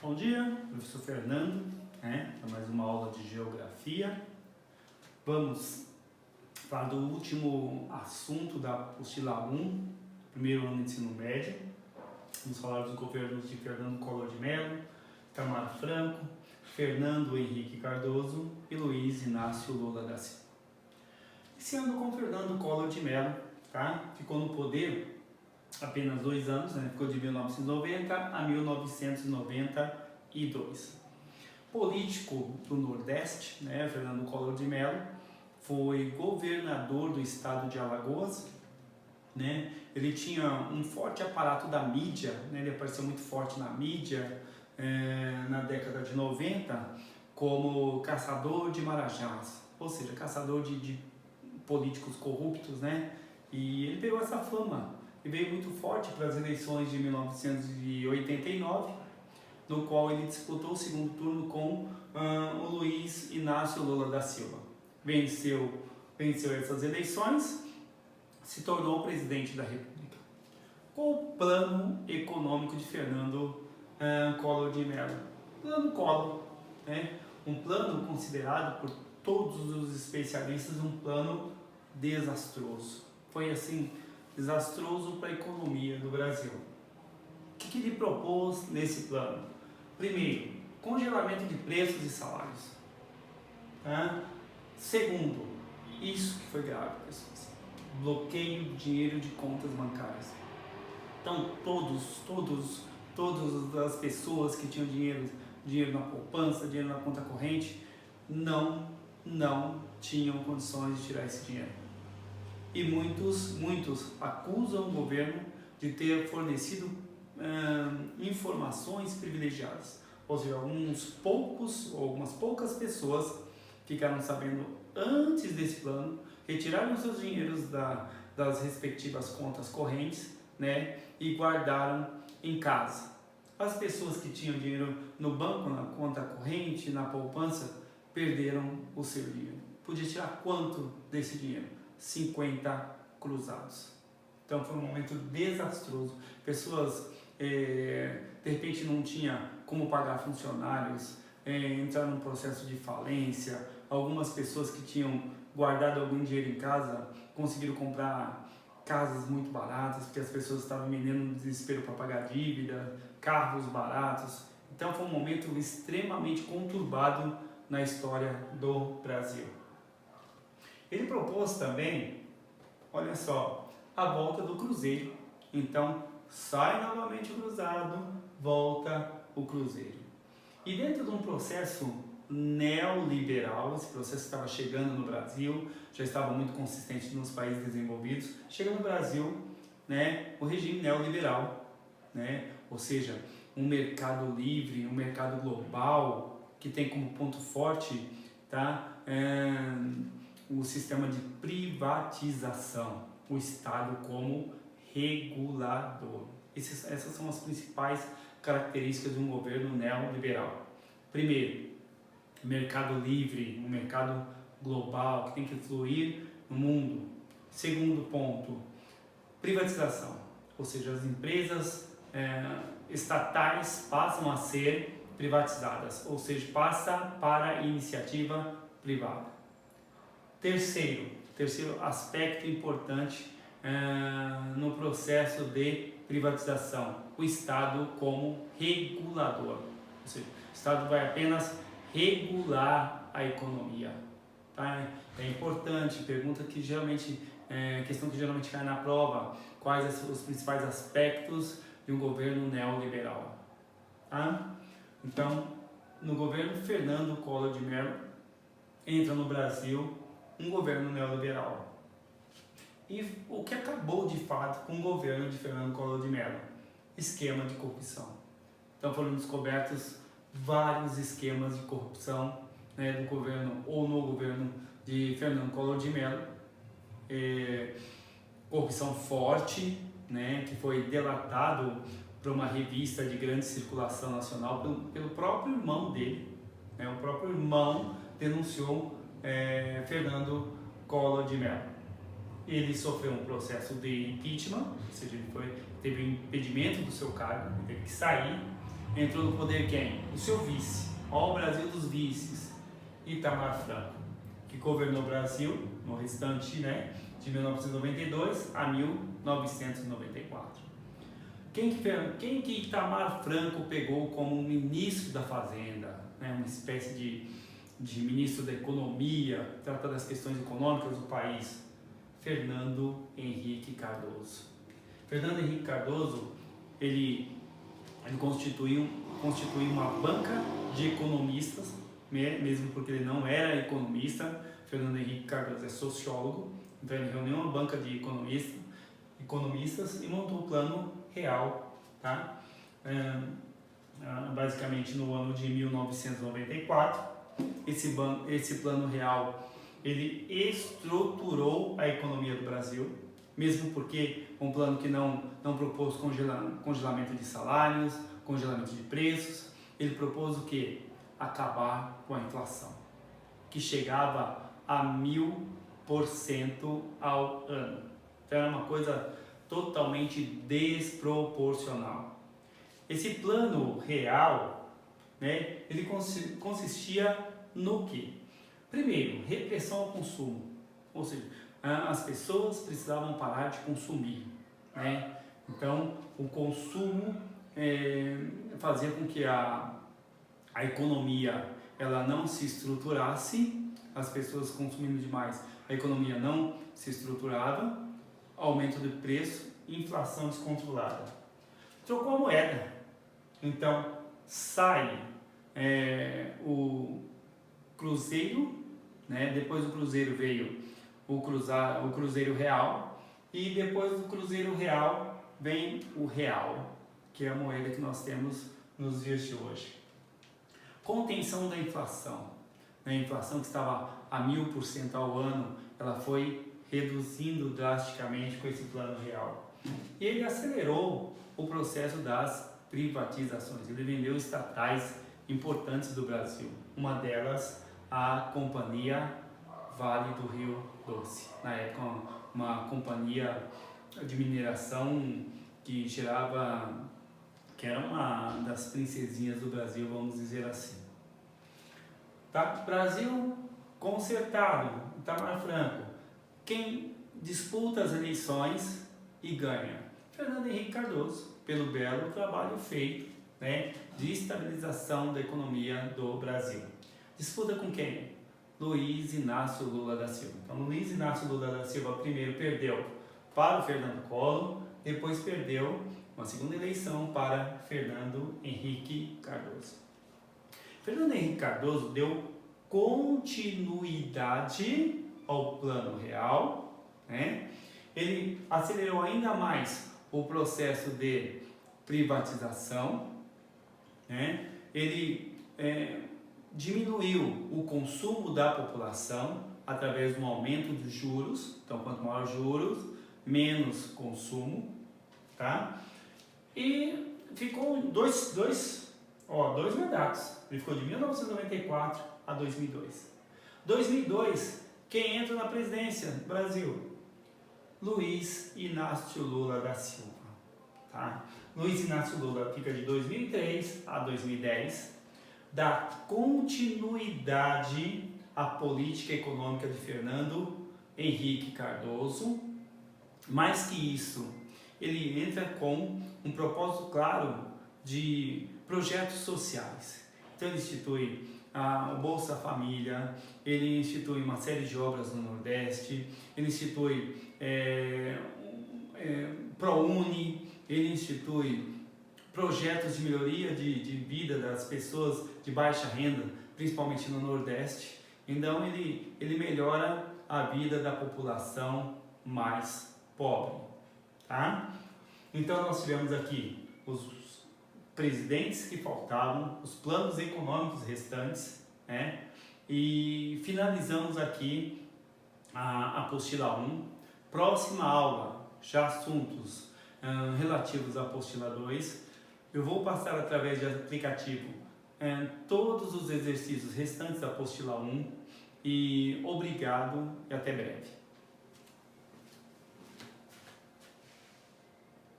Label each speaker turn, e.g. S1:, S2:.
S1: Bom dia, professor Fernando, para mais uma aula de geografia. Vamos falar do último assunto da apostila 1, primeiro ano de ensino médio. Vamos falar dos governos de Fernando Collor de Mello, Itamar Franco, Fernando Henrique Cardoso e Luiz Inácio Lula da Silva. Iniciando com Fernando Collor de Mello, ficou no poder apenas 2 anos, ficou de 1990 a 1992. Político do Nordeste, Fernando Collor de Mello, foi governador do estado de Alagoas, Ele tinha um forte aparato da mídia, Ele apareceu muito forte na mídia na década de 90 como caçador de marajás, ou seja, caçador de políticos corruptos, E ele pegou essa fama e veio muito forte para as eleições de 1989, no qual ele disputou o segundo turno com o Luiz Inácio Lula da Silva. Venceu essas eleições, se tornou presidente da República. Qual o plano econômico de Fernando Collor de Mello? Plano Collor, um plano considerado por todos os especialistas um plano desastroso. Foi assim, desastroso para a economia do Brasil. O que ele propôs nesse plano? Primeiro, congelamento de preços e salários. Segundo, isso que foi grave, pessoas, bloqueio de dinheiro de contas bancárias. Então, todas as pessoas que tinham dinheiro na poupança, dinheiro na conta corrente, não tinham condições de tirar esse dinheiro. E muitos acusam o governo de ter fornecido informações privilegiadas. Ou seja, algumas poucas pessoas ficaram sabendo antes desse plano, retiraram seus dinheiros das respectivas contas correntes, e guardaram em casa. As pessoas que tinham dinheiro no banco, na conta corrente, na poupança, perderam o seu dinheiro. Podia tirar quanto desse dinheiro? 50 cruzados. Então foi um momento desastroso. Pessoas de repente não tinha como pagar funcionários, entraram num processo de falência. Algumas pessoas que tinham guardado algum dinheiro em casa conseguiram comprar casas muito baratas, porque as pessoas estavam vendendo no desespero para pagar dívida, carros baratos. Então foi um momento extremamente conturbado na história do Brasil. Ele propôs também, olha só, a volta do Cruzeiro. Então, sai novamente o cruzado, volta o Cruzeiro. E dentro de um processo neoliberal, esse processo estava chegando no Brasil, já estava muito consistente nos países desenvolvidos, chega no Brasil, o regime neoliberal, ou seja, um mercado livre, um mercado global, que tem como ponto forte, o sistema de privatização, o Estado como regulador. Essas são as principais características de um governo neoliberal. Primeiro, mercado livre, um mercado global que tem que fluir no mundo. Segundo ponto, privatização, ou seja, as empresas estatais passam a ser privatizadas, ou seja, passa para a iniciativa privada. Terceiro aspecto importante no processo de privatização, o Estado como regulador, ou seja, o Estado vai apenas regular a economia. É importante, questão que geralmente cai na prova, quais os principais aspectos de um governo neoliberal. Então, no governo Fernando Collor de Mello, entra no Brasil um governo neoliberal. E o que acabou de fato com o governo de Fernando Collor de Mello? Esquema de corrupção. Então foram descobertos vários esquemas de corrupção do governo ou no governo de Fernando Collor de Mello. Corrupção forte, que foi delatado por uma revista de grande circulação nacional pelo próprio irmão dele. O próprio irmão denunciou Fernando Collor de Mello. Ele sofreu um processo de impeachment, ou seja, ele teve um impedimento do seu cargo, ele teve que sair, entrou no poder quem? O seu vice. Ó, o Brasil dos vices. Itamar Franco, que governou o Brasil no restante, né, de 1992 a 1994. Quem que Itamar Franco pegou como ministro da Fazenda, né, uma espécie de ministro da Economia, trata das questões econômicas do país? Fernando Henrique Cardoso. Fernando Henrique Cardoso, ele constituiu uma banca de economistas, mesmo porque ele não era economista. Fernando Henrique Cardoso é sociólogo, então ele reuniu uma banca de economistas e montou o Plano Real, tá? Basicamente no ano de 1994. Esse Plano Real, ele estruturou a economia do Brasil, mesmo porque um plano que não propôs congelamento de salários, congelamento de preços. Ele propôs o quê? Acabar com a inflação, que chegava a 1000% ao ano. Então era uma coisa totalmente desproporcional. Esse plano real, né, ele consistia no quê? Primeiro, repressão ao consumo, ou seja, as pessoas precisavam parar de consumir, né? Então o consumo fazia com que a economia ela não se estruturasse, as pessoas consumindo demais, a economia não se estruturava, aumento de preço, inflação descontrolada. Trocou a moeda, então sai o Cruzeiro, né? Depois do Cruzeiro veio o Cruzeiro Real, e depois do Cruzeiro Real vem o Real, que é a moeda que nós temos nos dias de hoje. Contenção da inflação. A inflação que estava a 1000% ao ano, ela foi reduzindo drasticamente com esse Plano Real. E ele acelerou o processo das privatizações. Ele vendeu estatais importantes do Brasil. Uma delas, a Companhia Vale do Rio Doce. Na época, uma companhia de mineração que era uma das princesinhas do Brasil, vamos dizer assim. Tá? Brasil consertado, Itamar Franco. Quem disputa as eleições e ganha? Fernando Henrique Cardoso, pelo belo trabalho feito, né, de estabilização da economia do Brasil. Disputa com quem? Luiz Inácio Lula da Silva. Então, Luiz Inácio Lula da Silva primeiro perdeu para o Fernando Collor, depois perdeu uma segunda eleição para Fernando Henrique Cardoso. Fernando Henrique Cardoso deu continuidade ao Plano Real, né? Ele acelerou ainda mais o processo de privatização, né? Ele diminuiu o consumo da população através do aumento dos juros. Então, quanto maior os juros, menos consumo, tá? E ficou dois mandatos. Ele ficou de 1994 a 2002. 2002, quem entra na presidência do Brasil? Luiz Inácio Lula da Silva, tá? Luiz Inácio Lula fica de 2003 a 2010, dá continuidade à política econômica de Fernando Henrique Cardoso. Mais que isso, ele entra com um propósito claro de projetos sociais. Então ele institui o Bolsa Família, ele institui uma série de obras no Nordeste, ele institui ProUni, ele institui projetos de melhoria de vida das pessoas de baixa renda, principalmente no Nordeste. Então ele melhora a vida da população mais pobre, tá? Então nós tivemos aqui os presidentes que faltavam, os planos econômicos restantes, né? E finalizamos aqui a apostila 1. Próxima aula, já assuntos relativos à apostila 2. Eu vou passar através de aplicativo todos os exercícios restantes da apostila 1. E obrigado e até breve.